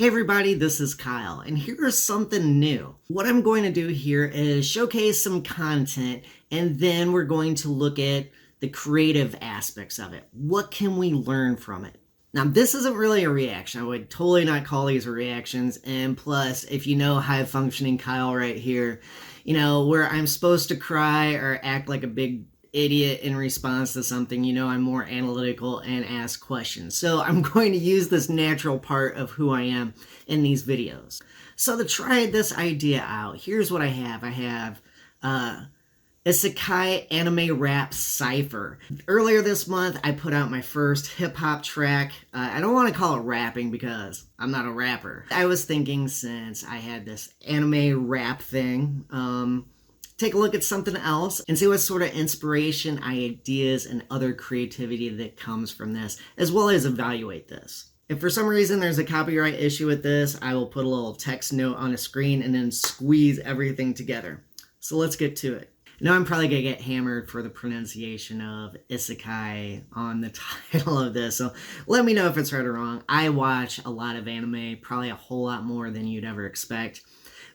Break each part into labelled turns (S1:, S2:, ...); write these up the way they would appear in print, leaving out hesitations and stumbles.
S1: Hey everybody, this is Kyle, and here's something new. What I'm going to do here is showcase some content, and then we're going to look at the creative aspects of it. What can we learn from it? Now, this isn't really a reaction. I would totally not call these reactions, and plus, if you know high-functioning Kyle right here, you know, where I'm supposed to cry or act like a big idiot in response to something, you know, I'm more analytical and ask questions. So I'm going to use this natural part of who I am in these videos. So to try this idea out, here's what I have. I have Isekai Anime Rap Cipher. Earlier this month, I put out my first hip-hop track. I don't want to call it rapping because I'm not a rapper. I was thinking, since I had this anime rap thing, take a look at something else and see what sort of inspiration, ideas, and other creativity that comes from this, as well as evaluate this. If for some reason there's a copyright issue with this, I will put a little text note on a screen and then squeeze everything together. So let's get to it. Now I'm probably going to get hammered for the pronunciation of isekai on the title of this, so let me know if it's right or wrong. I watch a lot of anime, probably a whole lot more than you'd ever expect,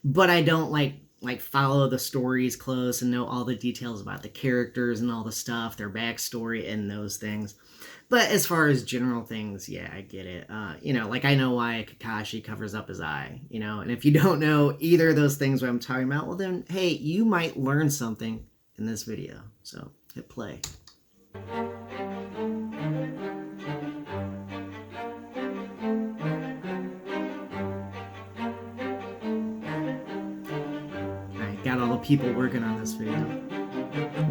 S1: but I don't like follow the stories close and know all the details about the characters and all the stuff, their backstory and those things. But as far as general things, yeah, I get it. You know, like I know why Kakashi covers up his eye, you know, and if you don't know either of those things what I'm talking about, well then, hey, you might learn something in this video. So hit play. Got all the people working on this video.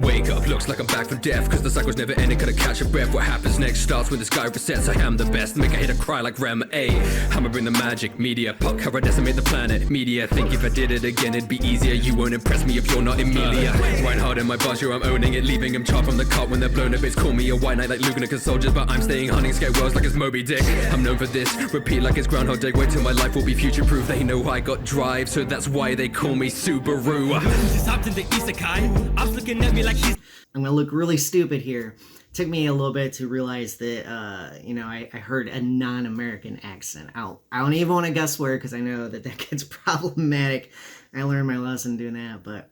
S2: Wake up, looks like I'm back from death, cause the cycle's never ending, couldn't catch a breath. What happens next starts when the sky resets. I am the best, make a hater cry like Rem. I'ma bring the magic, media, pop cover, decimate the planet. Media, think if I did it again it'd be easier. You won't impress me if you're not Emilia. Right hard in my buzz, I'm owning it, leaving him charred from the cut when they're blown up. It's call me a white knight like Luke and soldiers, but I'm staying hunting scare worlds like it's Moby Dick. I'm known for this, repeat like it's Groundhog Day. Wait till my life will be future proof. They know I got drive, so that's why they call me Subaru.
S3: Just hopped in the Isekai. I was looking at me like he's...
S1: I'm gonna look really stupid here. Took me a little bit to realize that, you know, I heard a non-American accent. I don't even want to guess where, because I know that gets problematic. I learned my lesson doing that, but...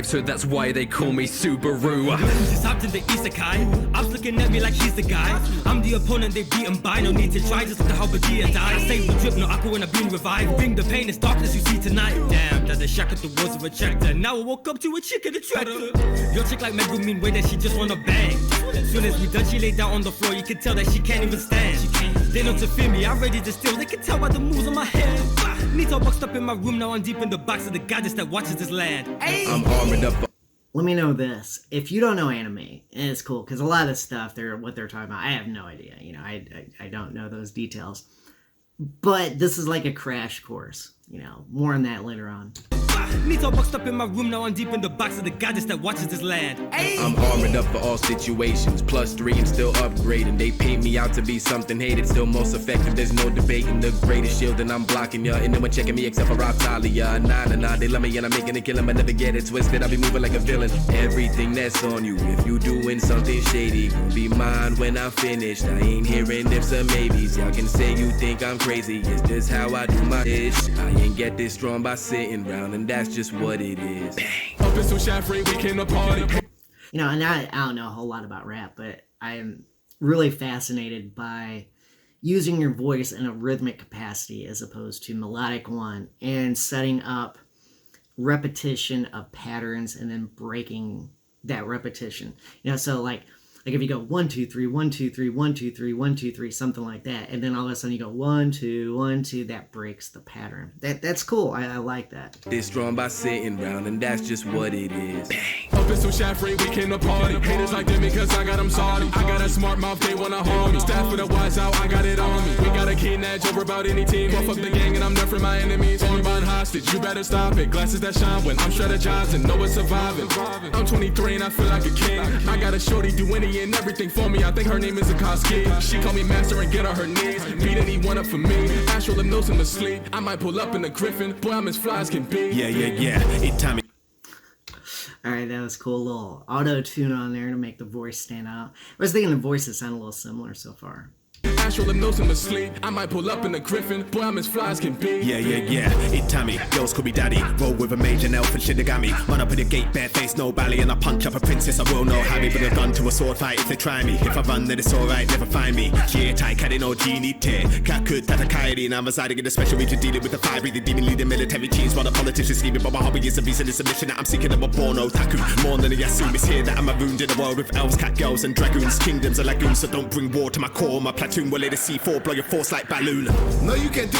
S2: So that's why they call me Subaru.
S3: Just hopped in the Isekai. I was looking at me like he's the guy. I'm the opponent they beaten by. No need to try, just look at how Badia died. Save the drip, no aqua when I've been revived. Bring the pain, it's darkness you see tonight. Damn, that's a shack at the walls of a tractor. Now I woke up to a chick in a tractor. Your chick like Megumin, way that she just wanna bang. Soon as we done, she laid down on the floor. You can tell that she can't even stand. They know to fear me, I'm ready to steal. They can tell by the moves on my head. Nito boxed up in my room, now I'm deep in the box of the goddess that watches this land. Hey.
S2: I'm armored up.
S1: Let me know this. If you don't know anime, and it's cool, because a lot of the stuff, what they're talking about, I have no idea. You know, I don't know those details. But this is like a crash course. You know, more on that later on.
S3: Nito boxed up in my room, now I'm deep in the box of the goddess that watches this land. Hey.
S4: I'm armored up for all situations, +3 and still upgrading. They paint me out to be something hated, still most effective, there's no debating. The greatest shield and I'm blocking ya, and no one checking me except for Rotalia. Nah, they love me and I'm making a killing, but never get it twisted, I'll be moving like a villain. Everything that's on you, if you doing something shady, gon' be mine when I'm finished. I ain't hearing ifs or maybes, y'all can say you think I'm crazy, it's just how I do my ish. I ain't get this strong by sitting round, and that's just what it is. Bang.
S2: Up in some Chaffrey, we came to party.
S1: You know, and I don't know a whole lot about rap, but I am really fascinated by using your voice in a rhythmic capacity as opposed to melodic one, and setting up repetition of patterns and then breaking that repetition. You know, so like if you go 1 2 3 1 2 3 1 2 3 1 2 3, something like that, and then all of a sudden you go 1 2 1 2, that breaks the pattern. That's cool. I like that.
S4: This strong by sitting round, and that's just what it is. Bang.
S2: Up in some Chaffrey, we came to party. Haters like them because I got them salty. I got a smart mouth, they wanna harm me. Staff for the wise out, I got it on me. We got a keen edge over about any team. Buff up the gang and I'm not for my enemies. Only buying hostage, you better stop it. Glasses that shine when I'm strategizing, know it's surviving. I'm 23 and I feel like a king. I got a shorty do any and everything for me. I think her name is Akoski. She call me master and get on her knees. Beat anyone up for me. Astral hypnosis in the sleep. I might pull up in the Griffin. Boy, I'm as fly as can be.
S4: Yeah. It time.
S1: Alright, that was cool. A little auto-tune on there to make the voice stand out. I was thinking the voices sound a little similar so far.
S5: Astral hypnosis asleep. I might pull up in a griffin. Boy, I'm as fly as can be.
S6: Yeah. Eat Tammy, girls call me daddy. Roll with a mage and elf and Shinigami. Run up in the gate, bare face, no bally. And I punch up a princess, I will know how me. But a gun to a sword fight if they try me. If I run, then it's alright, never find me. Yeah, tight, cat no genie tear. Kaku, Tatakairi, and I'm residing in the special region, dealing with the fire breathing demon, leading military teams. While the politicians scheming, but my hobby is a reason, it's a mission that I'm seeking. I'm a born otaku. More than a Yasumi is here that I'm marooned in a world with elves, cat girls, and dragoons. Kingdoms are lagoons, so don't bring war to my core. My platoon will lay the C4, blow your force like balloon. No, you can't do.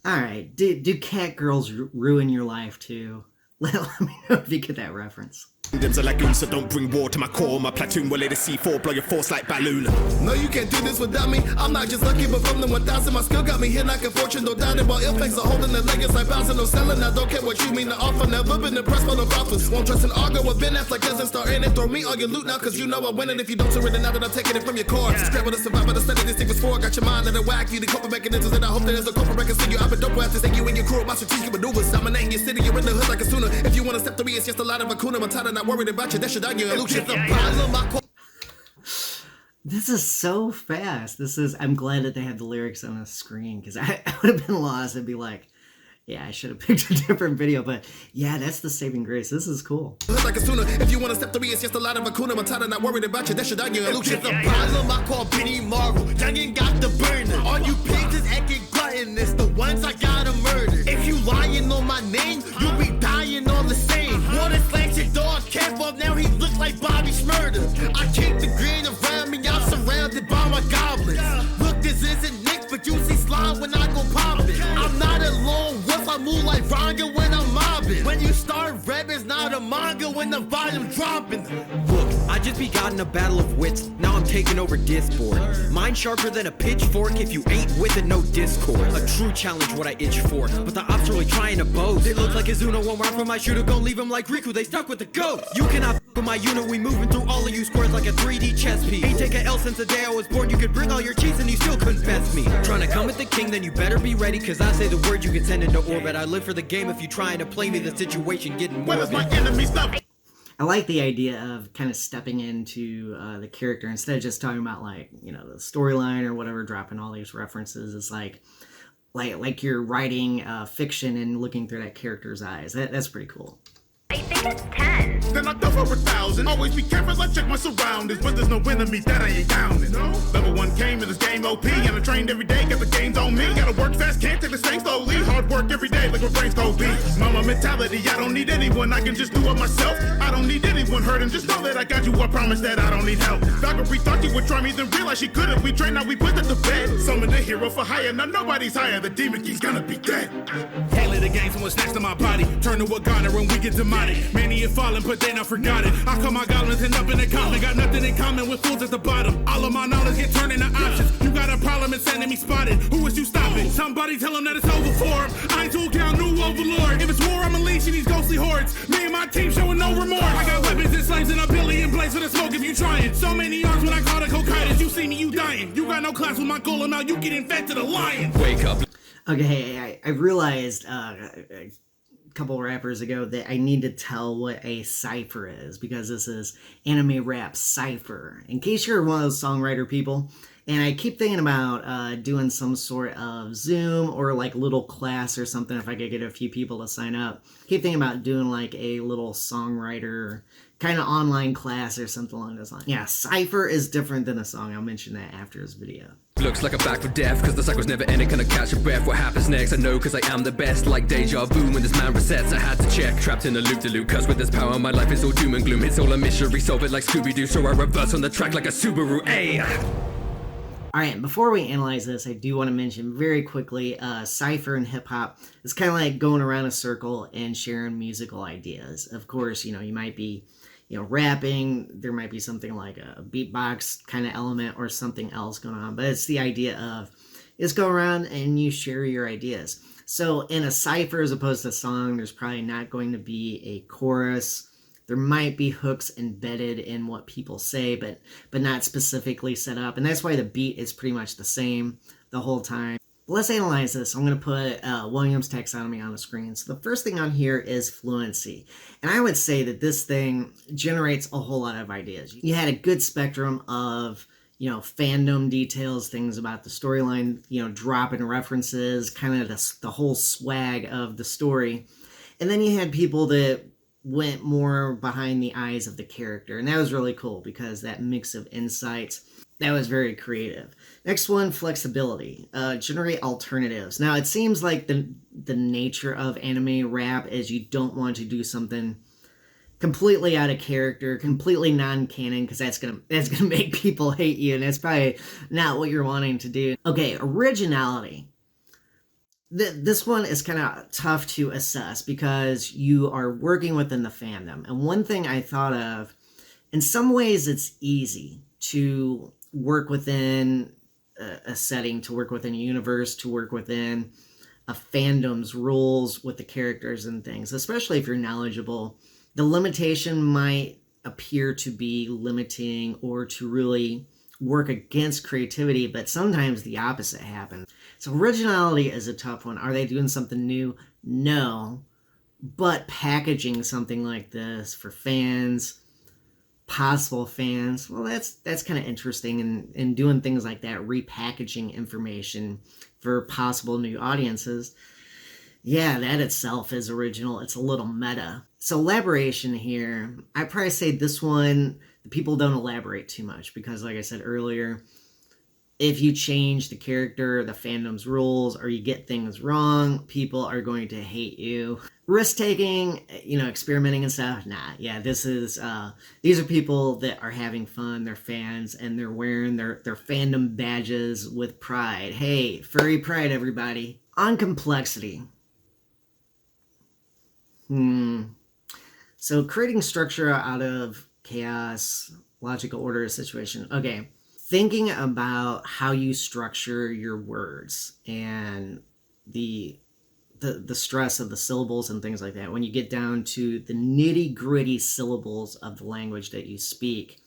S1: Alright, do cat girls ruin your life too? Let me know if you get that reference.
S6: Kingdoms are lagoons, so don't bring war to my core. My platoon will lay the C4, blow your force like balloon. No, you can't do this without me. I'm not just lucky, but from the 1,000, my skill got me here like a fortune. No doubt about ill things are holding the leggings like bouncing, no selling. I don't care what you mean to offer. Never been impressed by the offers. Won't trust an auger with Ben Affleck doesn't start in it. Throw me all your loot now, cause you know I win it. If you don't surrender now that I'm taking it from your cards. Scrabble to survive, but I study this thing was for. I got your mind at a whack. You the coping mechanisms, and I hope that there's a corporate record see you. I've been dope after take you in your crew. My strategic maneuvers. Dominating your city, you're in the hood like a sooner. If you wanna step to me, it's just a lot of Akuna Matata. Not worried about you, that's your illusion.
S1: This is so fast. I'm glad that they had the lyrics on the screen, because I would have been lost and be like, yeah, I should have picked a different video, but yeah, that's the saving grace. This is cool.
S6: Like a sooner, if you want to step to me, it's just a lot of Akuna Matata. Not worried about you, that should your illusion. It's a problem I call Benny Marvel. Youngin' got the burner. All you pigs is acting gluttonous, the ones I gotta murder. If you lying on my name, you'll be dying all the same. Water slams your dog cap up, now he look like Bobby Shmurda. I keep the green around me, I'm surrounded by my goblins. Look, this isn't Nick, but you see slime when I go poppin'. I'm not a lone wolf, I move like Ranga when I'm mobbing. When you start rap, it's not a manga when the volume dropping.
S3: Look, I just begotten a battle of wits. Now I'm taking over Discord. Mind sharper than a pitchfork. If you ain't with it, no discord. A true challenge, what I itch for. But the ops really trying to boast. They look like Izuna won't run from my shooter. Gon' leave them like Riku. They stuck with the ghost. You cannot f with my unit. We moving through all of you squares like a 3D chess piece. Ain't take a L since the day I was born. You could bring all your cheats and you still couldn't best me. Trying to come at the king, then you better be ready. Cause I say the word, you can send into orbit. I live for the game. If you trying to play me, the situation getting morbid.
S6: My enemy stuff.
S1: I like the idea of kind of stepping into the character instead of just talking about, like, you know, the storyline or whatever, dropping all these references. It's like you're writing fiction and looking through that character's eyes. That's pretty cool.
S7: I think it's 10.
S6: Then I go for 1,000. Always be careful, I check my surroundings. But there's no enemy that I ain't down in. No. Level 1 came in this game OP. And I trained every day, got the games on me. Gotta work fast, can't take this thing slowly. Hard work every day, like my brain's go be. Mama mentality, I don't need anyone. I can just do it myself. I don't need anyone hurting. Just know that I got you. I promise that I don't need help. Valkyrie thought you would try me, then realized she couldn't. We trained, now we put it to bed. Summon the hero for hire. Now nobody's higher. The demon king's gonna be dead. Haley the game, someone snatched to my body. Turn to a goner and we get demonic. Many have fallen, but they not forgotten. I call my goblins and up in the common. Got nothing in common with fools at the bottom. All of my knowledge get turned into options. You got a problem, it's enemy spotted. Who is you stopping? Somebody tell him that it's over for him. I ain't tool count, new overlord. If it's war, I'm unleashing these ghostly hordes. Me and my team showing no remorse. I got weapons and slaves and a billion blades for the smoke if you trying. So many arms when I call the cocaine. You see me, you dying. You got no class with my golem out. You get infected a lion.
S2: Wake up.
S1: Okay, I realized a couple rappers ago that I need to tell what a cipher is, because this is Anime Rap Cipher. In case you're one of those songwriter people, and I keep thinking about doing some sort of Zoom or like little class or something if I could get a few people to sign up. Keep thinking about doing like a little songwriter kind of online class or something along those lines. Yeah, Cipher is different than a song. I'll mention that after this video.
S2: Looks like I'm back for death, cause the cycle's never ending, can I catch a breath? What happens next? I know cause I am the best, like deja vu when this man resets, I had to check. Trapped in a loop-de-loop, cause with this power my life is all doom and gloom. It's all a mystery, solve it like Scooby-Doo, so I reverse on the track like a Subaru, ayy!
S1: Alright, before we analyze this, I do want to mention very quickly, Cypher and hip-hop is kind of like going around a circle and sharing musical ideas. Of course, you know, you might be rapping, there might be something like a beatbox kind of element or something else going on, but it's the idea of, just go around and you share your ideas. So in a cipher as opposed to a song, there's probably not going to be a chorus. There might be hooks embedded in what people say, but not specifically set up, and that's why the beat is pretty much the same the whole time. Let's analyze this. I'm going to put Williams' taxonomy on the screen. So the first thing on here is fluency. And I would say that this thing generates a whole lot of ideas. You had a good spectrum of, fandom details, things about the storyline, dropping references, kind of the whole swag of the story. And then you had people that went more behind the eyes of the character. And that was really cool because that mix of insights, that was very creative. Next one, flexibility. Generate alternatives. Now, it seems like the nature of anime rap is you don't want to do something completely out of character, completely non-canon, because that's gonna make people hate you, and that's probably not what you're wanting to do. Okay, originality. This one is kind of tough to assess because you are working within the fandom. And one thing I thought of, in some ways it's easy to work within a setting, to work within a universe, to work within a fandom's rules with the characters and things, especially if you're knowledgeable. The limitation might appear to be limiting or to really work against creativity, but sometimes the opposite happens. So originality is a tough one. Are they doing something new? No. But packaging something like this for fans, possible fans, well, that's kind of interesting. And doing things like that, repackaging information for possible new audiences, yeah, that itself is original. It's a little meta. So elaboration here, I'd probably say this one, the people don't elaborate too much because, like I said earlier, if you change the character, the fandom's rules, or you get things wrong, people are going to hate you. Risk-taking, experimenting and stuff, nah, yeah, these are people that are having fun, they're fans, and they're wearing their fandom badges with pride. Hey, furry pride, everybody. On complexity. So creating structure out of chaos, logical order of situation. Okay. Thinking about how you structure your words and the stress of the syllables and things like that. When you get down to the nitty-gritty syllables of the language that you speak.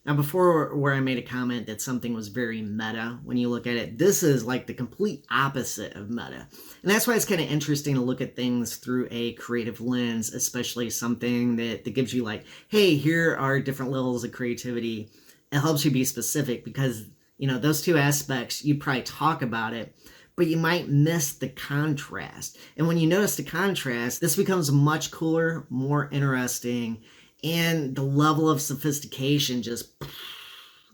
S1: Now, before where I made a comment that something was very meta, when you look at it, this is like the complete opposite of meta. And that's why it's kind of interesting to look at things through a creative lens, especially something that gives you like, hey, here are different levels of creativity. It helps you be specific because, those two aspects, you probably talk about it, but you might miss the contrast. And when you notice the contrast, this becomes much cooler, more interesting, and the level of sophistication just,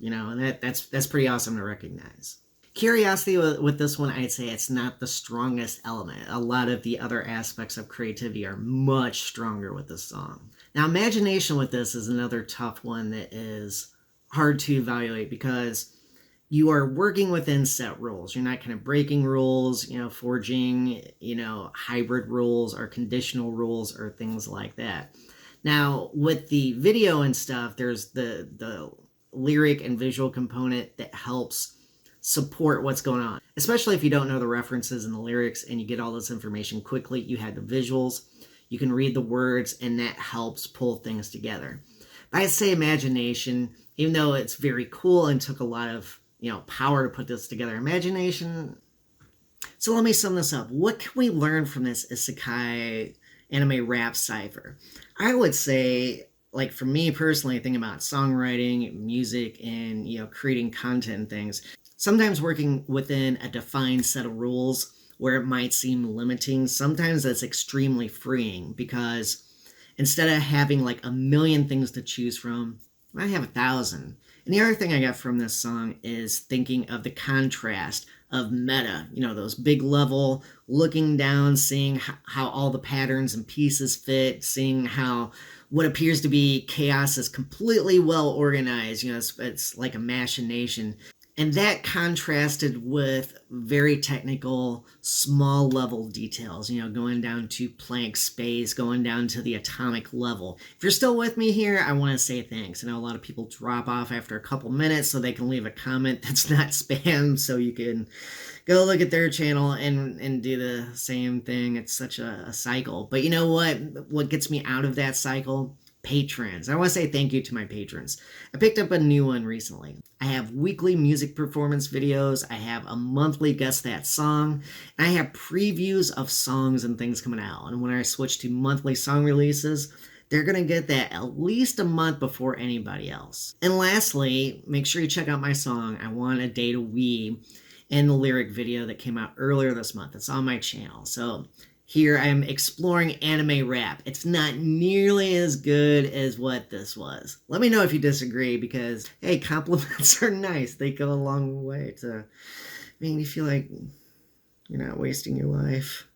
S1: that's pretty awesome to recognize. Curiosity with this one, I'd say it's not the strongest element. A lot of the other aspects of creativity are much stronger with this song. Now, imagination with this is another tough one that is hard to evaluate because you are working within set rules. You're not kind of breaking rules, forging, hybrid rules or conditional rules or things like that. Now, with the video and stuff, there's the lyric and visual component that helps support what's going on. Especially if you don't know the references and the lyrics and you get all this information quickly, you have the visuals, you can read the words, and that helps pull things together. But I'd say imagination, even though it's very cool and took a lot of, power to put this together, imagination. So let me sum this up. What can we learn from this Isekai Anime Rap Cipher? I would say, like for me personally, thinking about songwriting, music, and creating content and things, sometimes working within a defined set of rules where it might seem limiting, sometimes that's extremely freeing because instead of having like a million things to choose from, I have 1,000. And the other thing I got from this song is thinking of the contrast of meta, those big level, looking down, seeing how all the patterns and pieces fit, seeing how what appears to be chaos is completely well organized, it's like a machination. And that contrasted with very technical, small level details, going down to Planck space, going down to the atomic level. If you're still with me here, I want to say thanks. I know a lot of people drop off after a couple minutes so they can leave a comment that's not spam, so you can go look at their channel and do the same thing. It's such a cycle. But you know what? What gets me out of that cycle? Patrons. I want to say thank you to my patrons. I picked up a new one recently. I have weekly music performance videos. I have a monthly Guess That Song. And I have previews of songs and things coming out. And when I switch to monthly song releases, they're going to get that at least a month before anybody else. And lastly, make sure you check out my song, I Want a Day to Weeb, and the lyric video that came out earlier this month. It's on my channel. So here I'm exploring anime rap. It's not nearly as good as what this was. Let me know if you disagree, because, hey, compliments are nice. They go a long way to making you feel like you're not wasting your life.